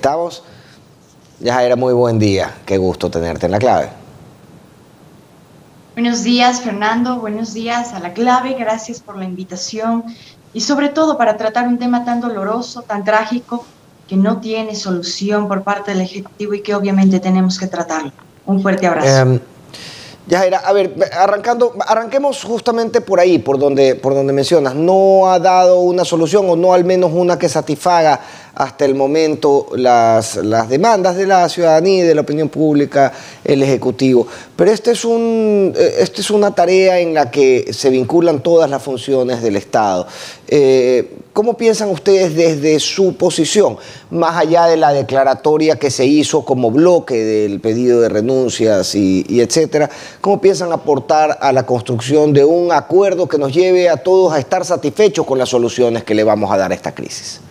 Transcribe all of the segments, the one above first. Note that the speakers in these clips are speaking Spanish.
estamos. Yajaira, muy buen día. Qué gusto tenerte en La Clave. Buenos días, Fernando. Buenos días a La Clave. Gracias por la invitación y sobre todo para tratar un tema tan doloroso, tan trágico, que no tiene solución por parte del Ejecutivo y que obviamente tenemos que tratarlo. Un fuerte abrazo. Yajaira, a ver, arranquemos justamente por ahí, por donde mencionas. No ha dado una solución, o no al menos una que satisfaga hasta el momento las demandas de la ciudadanía y de la opinión pública, el Ejecutivo. Pero esta es una tarea en la que se vinculan todas las funciones del Estado. ¿Cómo piensan ustedes desde su posición, más allá de la declaratoria que se hizo como bloque del pedido de renuncias y etcétera? ¿Cómo piensan aportar a la construcción de un acuerdo que nos lleve a todos a estar satisfechos con las soluciones que le vamos a dar a esta crisis?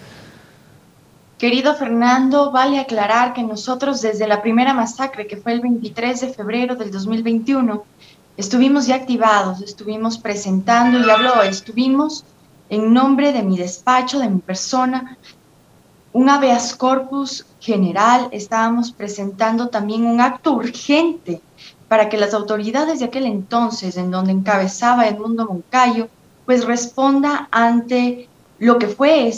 Querido Fernando, vale aclarar que nosotros desde la primera masacre, que fue el 23 de febrero del 2021, estuvimos ya activados, estuvimos presentando, y hablo, estuvimos en nombre de mi despacho, de mi persona, un habeas corpus general, estábamos presentando también un acto urgente para que las autoridades de aquel entonces, en donde encabezaba Edmundo Moncayo, pues responda ante lo que fue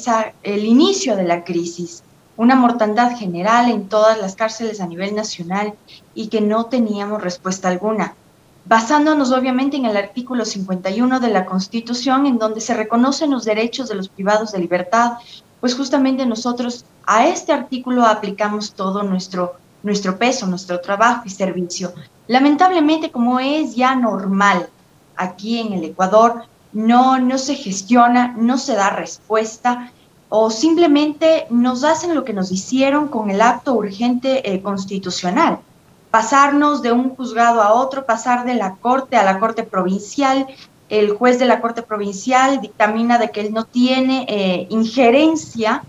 el inicio de la crisis, una mortandad general en todas las cárceles a nivel nacional y que no teníamos respuesta alguna. Basándonos obviamente en el artículo 51 de la Constitución, en donde se reconocen los derechos de los privados de libertad, pues justamente nosotros a este artículo aplicamos todo nuestro peso, nuestro trabajo y servicio. Lamentablemente, como es ya normal aquí en el Ecuador, no se gestiona, no se da respuesta, o simplemente nos hacen lo que nos hicieron con el acto urgente constitucional. Pasarnos de un juzgado a otro, pasar de la corte a la corte provincial. El juez de la corte provincial dictamina de que él no tiene injerencia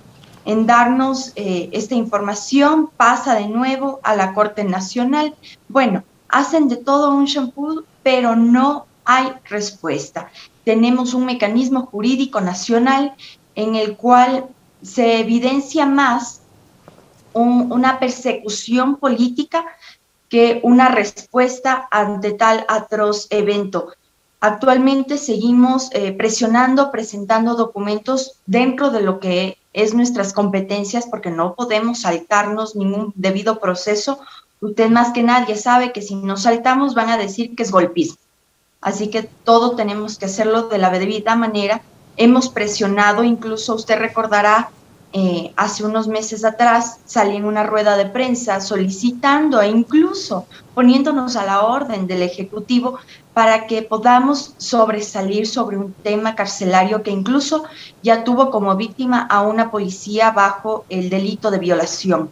en darnos esta información, pasa de nuevo a la Corte Nacional. Bueno, hacen de todo un shampoo, pero no hay respuesta. Tenemos un mecanismo jurídico nacional en el cual se evidencia más una persecución política que una respuesta ante tal atroz evento. Actualmente seguimos presionando, presentando documentos dentro de lo que es nuestras competencias, porque no podemos saltarnos ningún debido proceso. Usted más que nadie sabe que si nos saltamos van a decir que es golpismo. Así que todo tenemos que hacerlo de la debida manera. Hemos presionado, incluso usted recordará, hace unos meses atrás salí en una rueda de prensa solicitando e incluso poniéndonos a la orden del Ejecutivo para que podamos sobresalir sobre un tema carcelario que incluso ya tuvo como víctima a una policía bajo el delito de violación.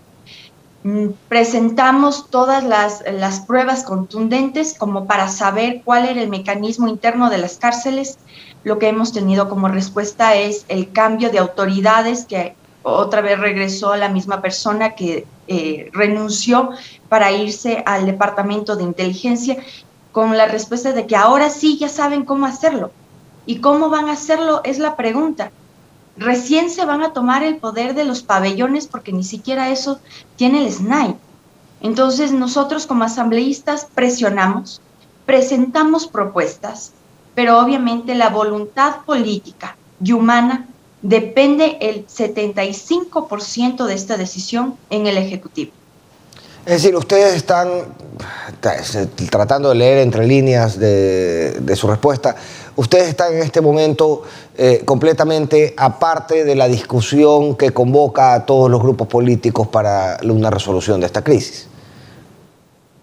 Presentamos todas las pruebas contundentes como para saber cuál era el mecanismo interno de las cárceles. Lo que hemos tenido como respuesta es el cambio de autoridades, que otra vez regresó la misma persona que renunció para irse al departamento de inteligencia, con la respuesta de que ahora sí ya saben cómo hacerlo. ¿Y cómo van a hacerlo? Es la pregunta. Recién se van a tomar el poder de los pabellones porque ni siquiera eso tiene el SNAI. Entonces nosotros como asambleístas presionamos, presentamos propuestas, pero obviamente la voluntad política y humana depende el 75% de esta decisión en el Ejecutivo. Es decir, ustedes están tratando de leer entre líneas de su respuesta. Ustedes están en este momento completamente aparte de la discusión que convoca a todos los grupos políticos para una resolución de esta crisis.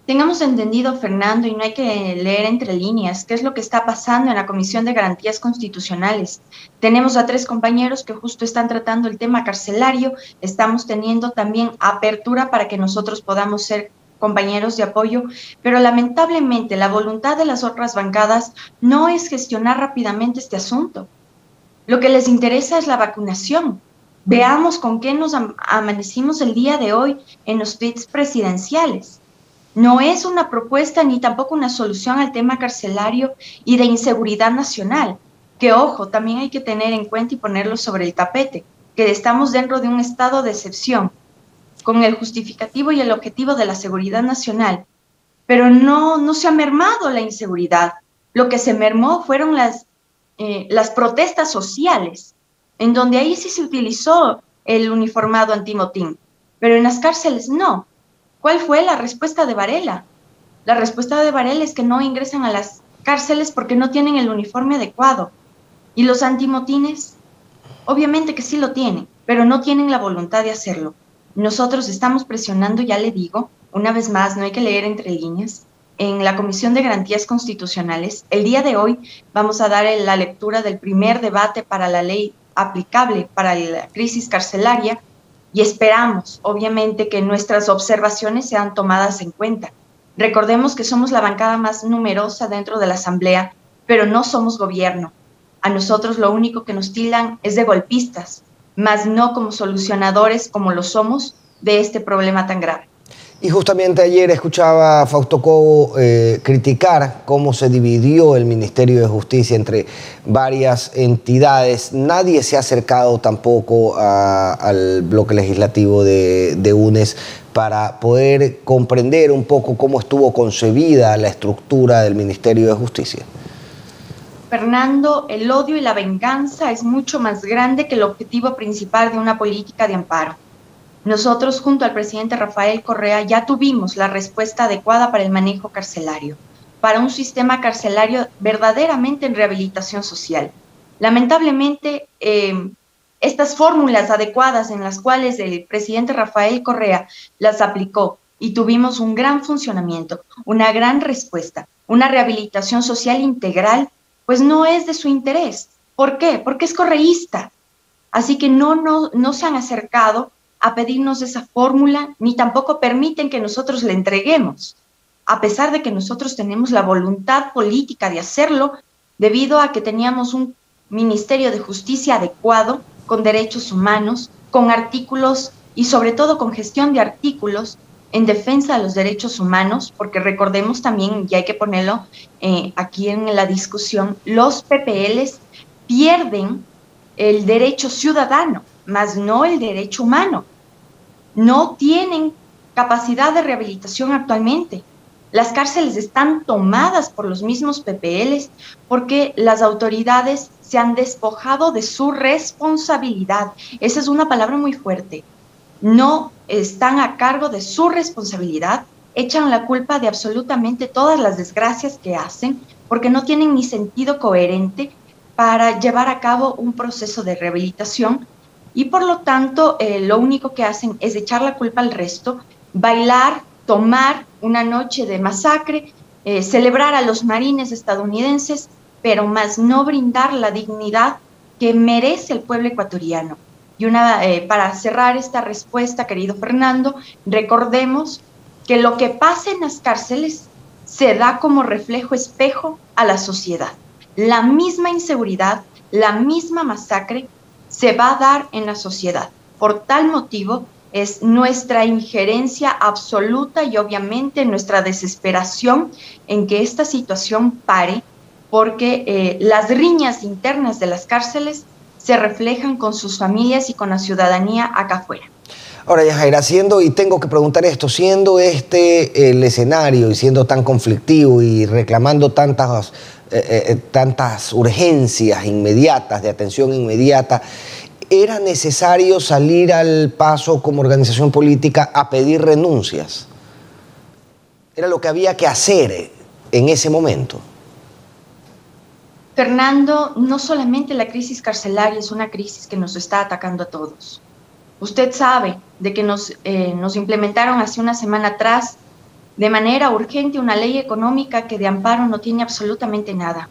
Tengamos entendido, Fernando, y no hay que leer entre líneas, qué es lo que está pasando en la Comisión de Garantías Constitucionales. Tenemos a 3 compañeros que justo están tratando el tema carcelario, estamos teniendo también apertura para que nosotros podamos ser compañeros de apoyo, pero lamentablemente la voluntad de las otras bancadas no es gestionar rápidamente este asunto. Lo que les interesa es la vacunación. Veamos con qué nos amanecimos el día de hoy en los tweets presidenciales. No es una propuesta ni tampoco una solución al tema carcelario y de inseguridad nacional, que ojo, también hay que tener en cuenta y ponerlo sobre el tapete, que estamos dentro de un estado de excepción. con el justificativo y el objetivo de la seguridad nacional, pero no se ha mermado la inseguridad. Lo que se mermó fueron las protestas sociales, en donde ahí sí se utilizó el uniformado antimotín, pero en las cárceles no. ¿Cuál fue la respuesta de Varela? La respuesta de Varela es que no ingresan a las cárceles porque no tienen el uniforme adecuado. ¿Y los antimotines? Obviamente que sí lo tienen, pero no tienen la voluntad de hacerlo. Nosotros estamos presionando, ya le digo, una vez más, no hay que leer entre líneas, en la Comisión de Garantías Constitucionales. El día de hoy vamos a dar la lectura del primer debate para la ley aplicable para la crisis carcelaria y esperamos, obviamente, que nuestras observaciones sean tomadas en cuenta. Recordemos que somos la bancada más numerosa dentro de la Asamblea, pero no somos gobierno. A nosotros lo único que nos tildan es de golpistas, mas no como solucionadores como lo somos de este problema tan grave. Y justamente ayer escuchaba a Fausto Cobo criticar cómo se dividió el Ministerio de Justicia entre varias entidades. Nadie se ha acercado tampoco al bloque legislativo de UNES para poder comprender un poco cómo estuvo concebida la estructura del Ministerio de Justicia. Fernando, el odio y la venganza es mucho más grande que el objetivo principal de una política de amparo. Nosotros, junto al presidente Rafael Correa, ya tuvimos la respuesta adecuada para el manejo carcelario, para un sistema carcelario verdaderamente en rehabilitación social. Lamentablemente, estas fórmulas adecuadas en las cuales el presidente Rafael Correa las aplicó y tuvimos un gran funcionamiento, una gran respuesta, una rehabilitación social integral, pues no es de su interés. ¿Por qué? Porque es correísta. Así que no se han acercado a pedirnos esa fórmula, ni tampoco permiten que nosotros le entreguemos, a pesar de que nosotros tenemos la voluntad política de hacerlo, debido a que teníamos un Ministerio de Justicia adecuado, con derechos humanos, con artículos y sobre todo con gestión de artículos en defensa de los derechos humanos, porque recordemos también, y hay que ponerlo aquí en la discusión, los PPLs pierden el derecho ciudadano, más no el derecho humano. No tienen capacidad de rehabilitación actualmente. Las cárceles están tomadas por los mismos PPLs porque las autoridades se han despojado de su responsabilidad. Esa es una palabra muy fuerte. No están a cargo de su responsabilidad, echan la culpa de absolutamente todas las desgracias que hacen porque no tienen ni sentido coherente para llevar a cabo un proceso de rehabilitación y por lo tanto lo único que hacen es echar la culpa al resto, bailar, tomar una noche de masacre, celebrar a los marines estadounidenses, pero más no brindar la dignidad que merece el pueblo ecuatoriano. Y para cerrar esta respuesta, querido Fernando, recordemos que lo que pasa en las cárceles se da como reflejo espejo a la sociedad. La misma inseguridad, la misma masacre se va a dar en la sociedad. Por tal motivo, es nuestra injerencia absoluta y obviamente nuestra desesperación en que esta situación pare, porque las riñas internas de las cárceles se reflejan con sus familias y con la ciudadanía acá afuera. Ahora, Yajaira, y tengo que preguntar esto, siendo este el escenario y siendo tan conflictivo y reclamando tantas urgencias inmediatas, de atención inmediata, ¿era necesario salir al paso como organización política a pedir renuncias? ¿Era lo que había que hacer en ese momento? Fernando, no solamente la crisis carcelaria es una crisis que nos está atacando a todos. Usted sabe de que nos implementaron hace una semana atrás de manera urgente una ley económica que de amparo no tiene absolutamente nada,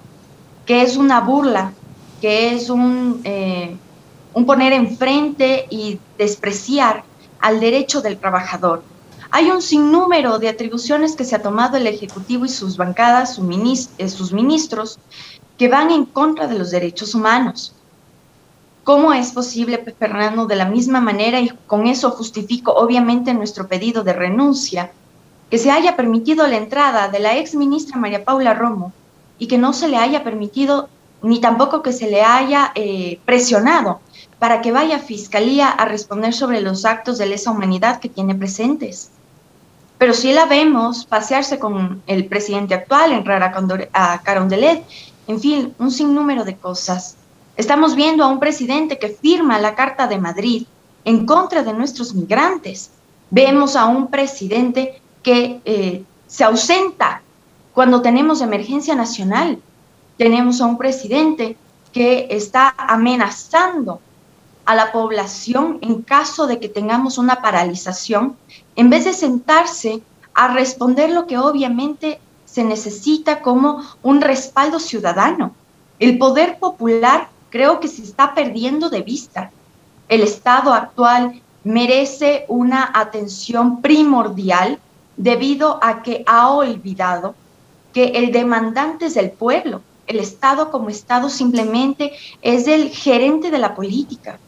que es una burla, que es un poner enfrente y despreciar al derecho del trabajador. Hay un sinnúmero de atribuciones que se ha tomado el Ejecutivo y sus bancadas, sus ministros, que van en contra de los derechos humanos. ¿Cómo es posible, Fernando, de la misma manera, y con eso justifico obviamente nuestro pedido de renuncia, que se haya permitido la entrada de la ex ministra María Paula Romo y que no se le haya permitido, ni tampoco que se le haya presionado para que vaya a Fiscalía a responder sobre los actos de lesa humanidad que tiene presentes. Pero sí la vemos pasearse con el presidente actual, entrar a Carondelet, en fin, un sinnúmero de cosas. Estamos viendo a un presidente que firma la Carta de Madrid en contra de nuestros migrantes. Vemos a un presidente que se ausenta cuando tenemos emergencia nacional. Tenemos a un presidente que está amenazando a la población en caso de que tengamos una paralización, en vez de sentarse a responder lo que obviamente se necesita como un respaldo ciudadano. El poder popular creo que se está perdiendo de vista. El Estado actual merece una atención primordial debido a que ha olvidado que el demandante es el pueblo. El Estado como Estado simplemente es el gerente de la política.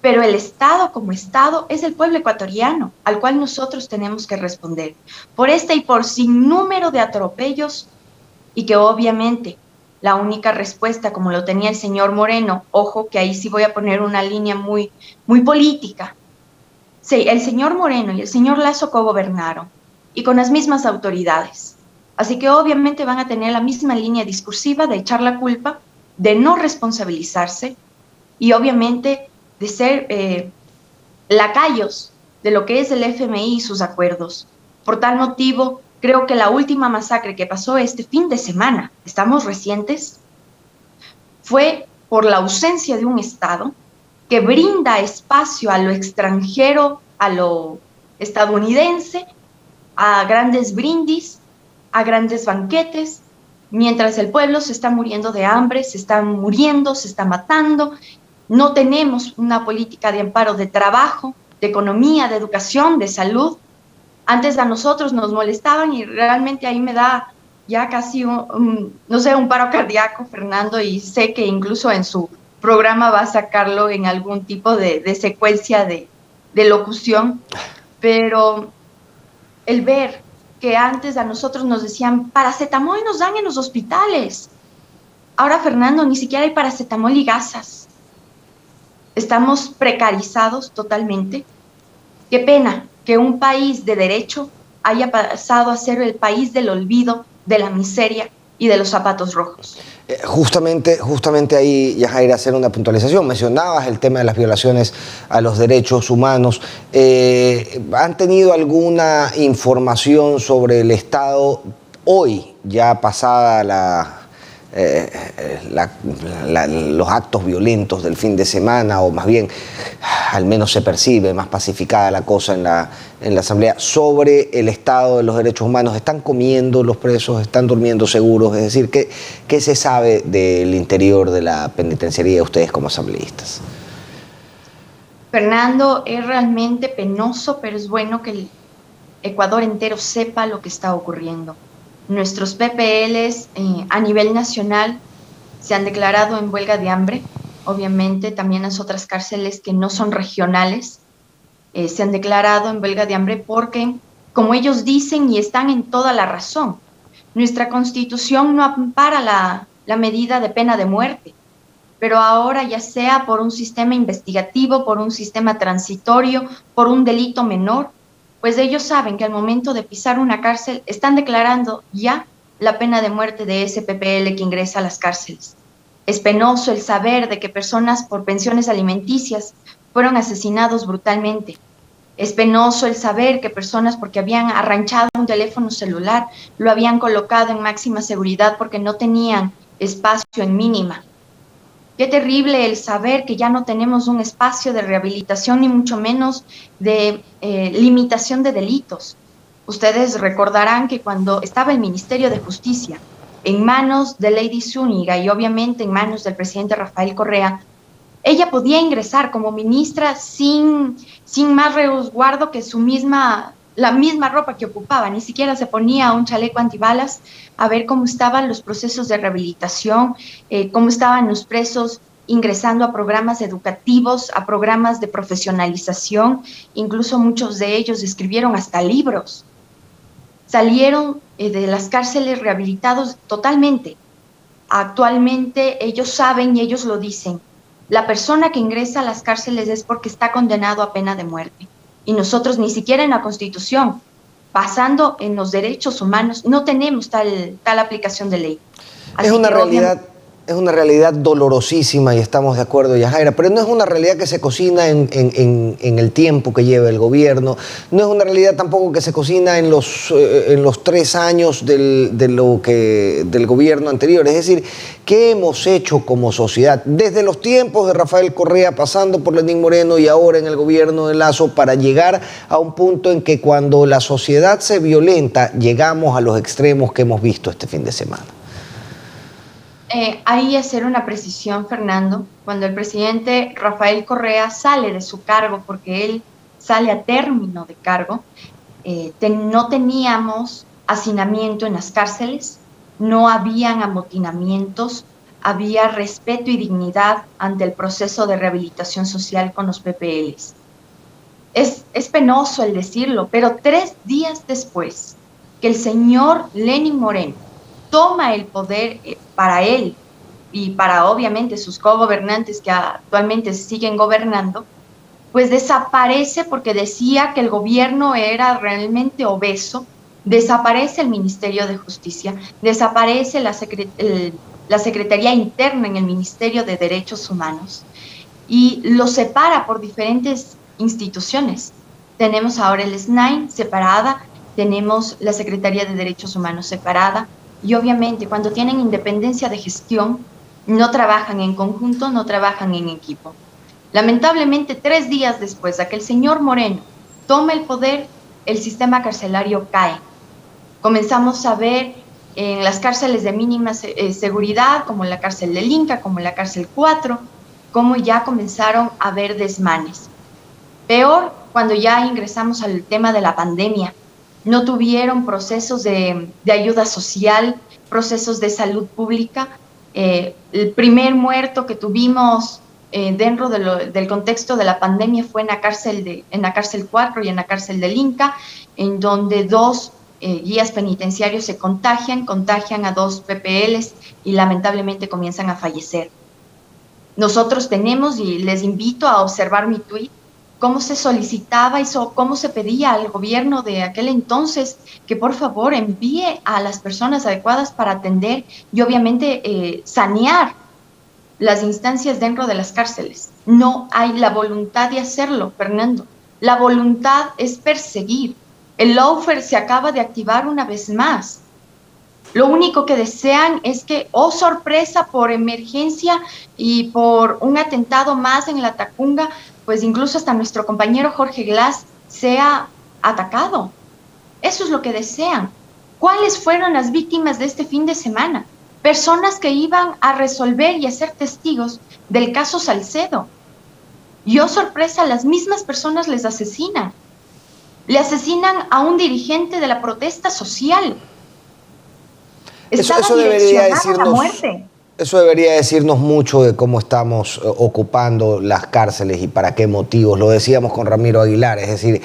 Pero el Estado como Estado es el pueblo ecuatoriano, al cual nosotros tenemos que responder. Por este y por sinnúmero de atropellos, y que obviamente la única respuesta, como lo tenía el señor Moreno, ojo que ahí sí voy a poner una línea muy política. Sí, el señor Moreno y el señor Lasso cogobernaron, y con las mismas autoridades. Así que obviamente van a tener la misma línea discursiva de echar la culpa, de no responsabilizarse, y obviamente de ser lacayos de lo que es el FMI y sus acuerdos. Por tal motivo, creo que la última masacre que pasó este fin de semana, estamos recientes, fue por la ausencia de un Estado que brinda espacio a lo extranjero, a lo estadounidense, a grandes brindis, a grandes banquetes, mientras el pueblo se está muriendo de hambre, se está muriendo, se está matando. No tenemos una política de amparo de trabajo, de economía, de educación, de salud. Antes a nosotros nos molestaban y realmente ahí me da ya casi no sé, un paro cardíaco, Fernando, y sé que incluso en su programa va a sacarlo en algún tipo de secuencia de locución, pero el ver que antes a nosotros nos decían paracetamol y nos dan en los hospitales. Ahora, Fernando, ni siquiera hay paracetamol y gasas. Estamos precarizados totalmente. Qué pena que un país de derecho haya pasado a ser el país del olvido, de la miseria y de los zapatos rojos. Justamente ahí, Yajaira, hacer una puntualización. Mencionabas el tema de las violaciones a los derechos humanos. ¿Han tenido alguna información sobre el Estado hoy, ya pasada los actos violentos del fin de semana, o más bien, al menos se percibe más pacificada la cosa en la Asamblea, sobre el estado de los derechos humanos? ¿Están comiendo los presos? ¿Están durmiendo seguros? Es decir, ¿qué se sabe del interior de la penitenciaría ustedes como asambleístas? Fernando, es realmente penoso, pero es bueno que el Ecuador entero sepa lo que está ocurriendo. Nuestros PPLs a nivel nacional se han declarado en huelga de hambre. Obviamente también las otras cárceles que no son regionales se han declarado en huelga de hambre porque, como ellos dicen y están en toda la razón, nuestra Constitución no ampara la medida de pena de muerte, pero ahora ya sea por un sistema investigativo, por un sistema transitorio, por un delito menor, pues ellos saben que al momento de pisar una cárcel están declarando ya la pena de muerte de ese PPL que ingresa a las cárceles. Es penoso el saber de que personas por pensiones alimenticias fueron asesinados brutalmente. Es penoso el saber que personas porque habían arranchado un teléfono celular lo habían colocado en máxima seguridad porque no tenían espacio en mínima. Qué terrible el saber que ya no tenemos un espacio de rehabilitación ni mucho menos de limitación de delitos. Ustedes recordarán que cuando estaba el Ministerio de Justicia en manos de Lady Zúñiga y obviamente en manos del presidente Rafael Correa, ella podía ingresar como ministra sin más resguardo que la misma ropa que ocupaba, ni siquiera se ponía un chaleco antibalas a ver cómo estaban los procesos de rehabilitación, cómo estaban los presos ingresando a programas educativos, a programas de profesionalización, incluso muchos de ellos escribieron hasta libros. Salieron de las cárceles rehabilitados totalmente. Actualmente ellos saben y ellos lo dicen. La persona que ingresa a las cárceles es porque está condenado a pena de muerte. Y nosotros ni siquiera en la Constitución, basando en los derechos humanos, no tenemos tal aplicación de ley. Es Así una que realidad, es una realidad dolorosísima y estamos de acuerdo, Yajaira, pero no es una realidad que se cocina en el tiempo que lleva el gobierno, no es una realidad tampoco que se cocina en los 3 años del gobierno anterior. Es decir, ¿qué hemos hecho como sociedad desde los tiempos de Rafael Correa, pasando por Lenín Moreno y ahora en el gobierno de Lasso, para llegar a un punto en que cuando la sociedad se violenta, llegamos a los extremos que hemos visto este fin de semana? Ahí hacer una precisión, Fernando, cuando el presidente Rafael Correa sale de su cargo, porque él sale a término de cargo, no teníamos hacinamiento en las cárceles, no habían amotinamientos, había respeto y dignidad ante el proceso de rehabilitación social con los PPLs. Es penoso el decirlo, pero 3 días después que el señor Lenín Moreno toma el poder para él y para obviamente sus cogobernantes que actualmente siguen gobernando, pues desaparece porque decía que el gobierno era realmente obeso, desaparece el Ministerio de Justicia, desaparece la Secretaría Interna en el Ministerio de Derechos Humanos y lo separa por diferentes instituciones. Tenemos ahora el SNAI separada, tenemos la Secretaría de Derechos Humanos separada, y obviamente cuando tienen independencia de gestión, no trabajan en conjunto, no trabajan en equipo. Lamentablemente, 3 días después de que el señor Moreno tome el poder, el sistema carcelario cae. Comenzamos a ver en las cárceles de mínima seguridad, como la cárcel del Inca, como la cárcel 4, cómo ya comenzaron a haber desmanes. Peor cuando ya ingresamos al tema de la pandemia. No tuvieron procesos de ayuda social, procesos de salud pública. El primer muerto que tuvimos dentro del contexto de la pandemia fue en la cárcel 4 y en la cárcel del Inca, en donde 2 guías penitenciarios se contagian a 2 PPLs y lamentablemente comienzan a fallecer. Nosotros tenemos, y les invito a observar mi tuit, cómo se solicitaba y cómo se pedía al gobierno de aquel entonces que por favor envíe a las personas adecuadas para atender y obviamente sanear las instancias dentro de las cárceles. No hay la voluntad de hacerlo, Fernando. La voluntad es perseguir. El lawfare se acaba de activar una vez más. Lo único que desean es que, oh sorpresa, por emergencia y por un atentado más en la Tacunga, pues incluso hasta nuestro compañero Jorge Glass sea atacado. Eso es lo que desean. ¿Cuáles fueron las víctimas de este fin de semana? Personas que iban a resolver y a ser testigos del caso Salcedo. Y oh sorpresa, las mismas personas les asesinan. Le asesinan a un dirigente de la protesta social. Eso debería decirnos mucho de cómo estamos ocupando las cárceles y para qué motivos. Lo decíamos con Ramiro Aguilar, es decir,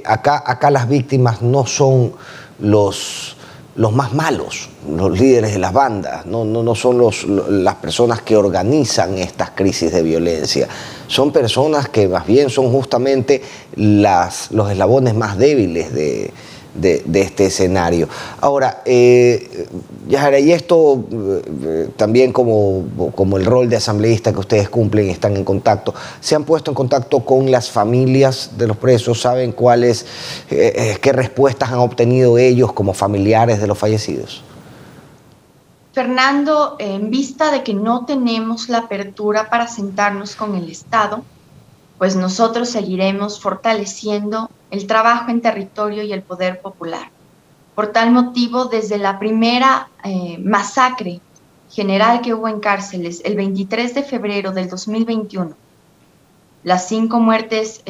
acá las víctimas no son los más malos, los líderes de las bandas, no son las personas que organizan estas crisis de violencia. Son personas que más bien son justamente los eslabones más débiles de este escenario. Ahora, Yajaira, y esto también como el rol de asambleísta que ustedes cumplen, están en contacto, ¿se han puesto en contacto con las familias de los presos? ¿Saben qué respuestas han obtenido ellos como familiares de los fallecidos? Fernando, en vista de que no tenemos la apertura para sentarnos con el Estado, pues nosotros seguiremos fortaleciendo el trabajo en territorio y el poder popular. Por tal motivo, desde la primera masacre general que hubo en cárceles, el 23 de febrero del 2021, las 5 muertes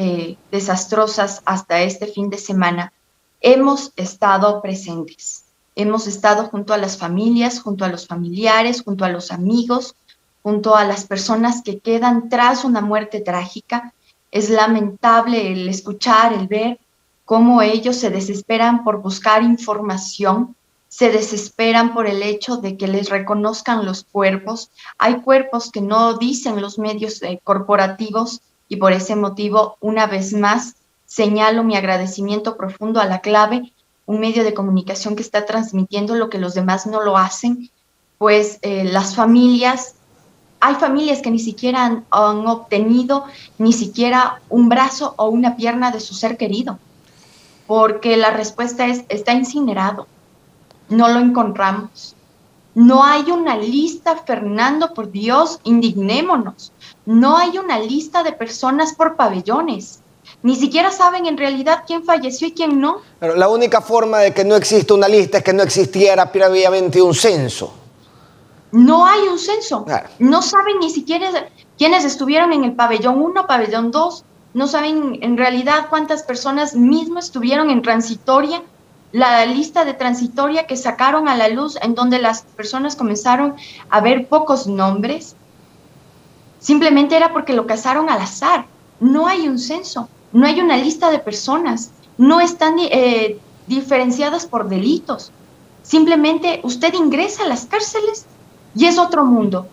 desastrosas hasta este fin de semana, hemos estado presentes. Hemos estado junto a las familias, junto a los familiares, junto a los amigos, junto a las personas que quedan tras una muerte trágica. Es lamentable el escuchar, el ver cómo ellos se desesperan por buscar información, se desesperan por el hecho de que les reconozcan los cuerpos. Hay cuerpos que no dicen los medios corporativos y por ese motivo, una vez más, señalo mi agradecimiento profundo a La Clave, un medio de comunicación que está transmitiendo lo que los demás no lo hacen, pues las familias, hay familias que ni siquiera han obtenido ni siquiera un brazo o una pierna de su ser querido, porque la respuesta es, está incinerado, no lo encontramos. No hay una lista, Fernando, por Dios, indignémonos. No hay una lista de personas por pabellones. Ni siquiera saben en realidad quién falleció y quién no. Pero la única forma de que no exista una lista es que no existiera previamente un censo. No hay un censo. Claro. No saben ni siquiera quiénes estuvieron en el pabellón 1, pabellón 2. No saben en realidad cuántas personas mismo estuvieron en transitoria. La lista de transitoria que sacaron a la luz, en donde las personas comenzaron a ver pocos nombres, simplemente era porque lo casaron al azar. No hay un censo, no hay una lista de personas, no están diferenciadas por delitos. Simplemente usted ingresa a las cárceles y es otro mundo.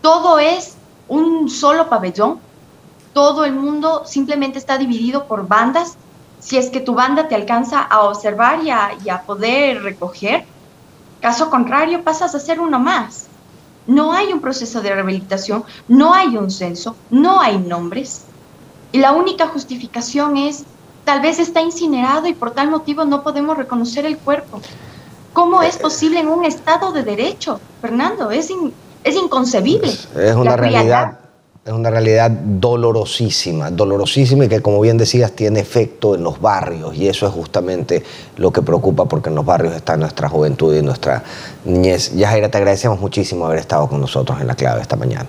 Todo es un solo pabellón, todo el mundo simplemente está dividido por bandas. Si es que tu banda te alcanza a observar y a poder recoger, caso contrario pasas a ser uno más. No hay un proceso de rehabilitación, no hay un censo, no hay nombres. Y la única justificación es, tal vez está incinerado y por tal motivo no podemos reconocer el cuerpo. ¿Cómo es posible en un Estado de Derecho, Fernando? Es inconcebible. Es una realidad dolorosísima, dolorosísima y que, como bien decías, tiene efecto en los barrios, y eso es justamente lo que preocupa, porque en los barrios está nuestra juventud y nuestra niñez. Yajaira, te agradecemos muchísimo haber estado con nosotros en La Clave esta mañana.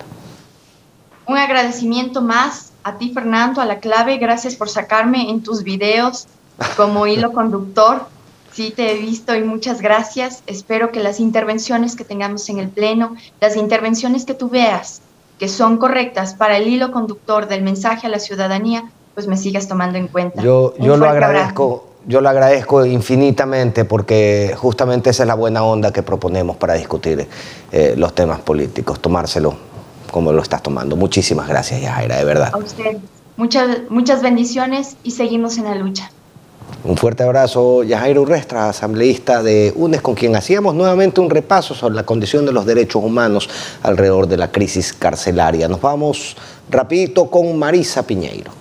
Un agradecimiento más a ti, Fernando, a La Clave. Gracias por sacarme en tus videos como hilo conductor. Sí, te he visto y muchas gracias. Espero que las intervenciones que tengamos en el Pleno, las intervenciones que tú veas que son correctas para el hilo conductor del mensaje a la ciudadanía, pues me sigas tomando en cuenta. Yo lo agradezco infinitamente, porque justamente esa es la buena onda que proponemos para discutir los temas políticos, tomárselo como lo estás tomando. Muchísimas gracias, Yajaira, de verdad. A usted. Muchas bendiciones y seguimos en la lucha. Un fuerte abrazo, Yajaira Urrestra, asambleísta de UNES, con quien hacíamos nuevamente un repaso sobre la condición de los derechos humanos alrededor de la crisis carcelaria. Nos vamos rapidito con Marisa Piñeiro.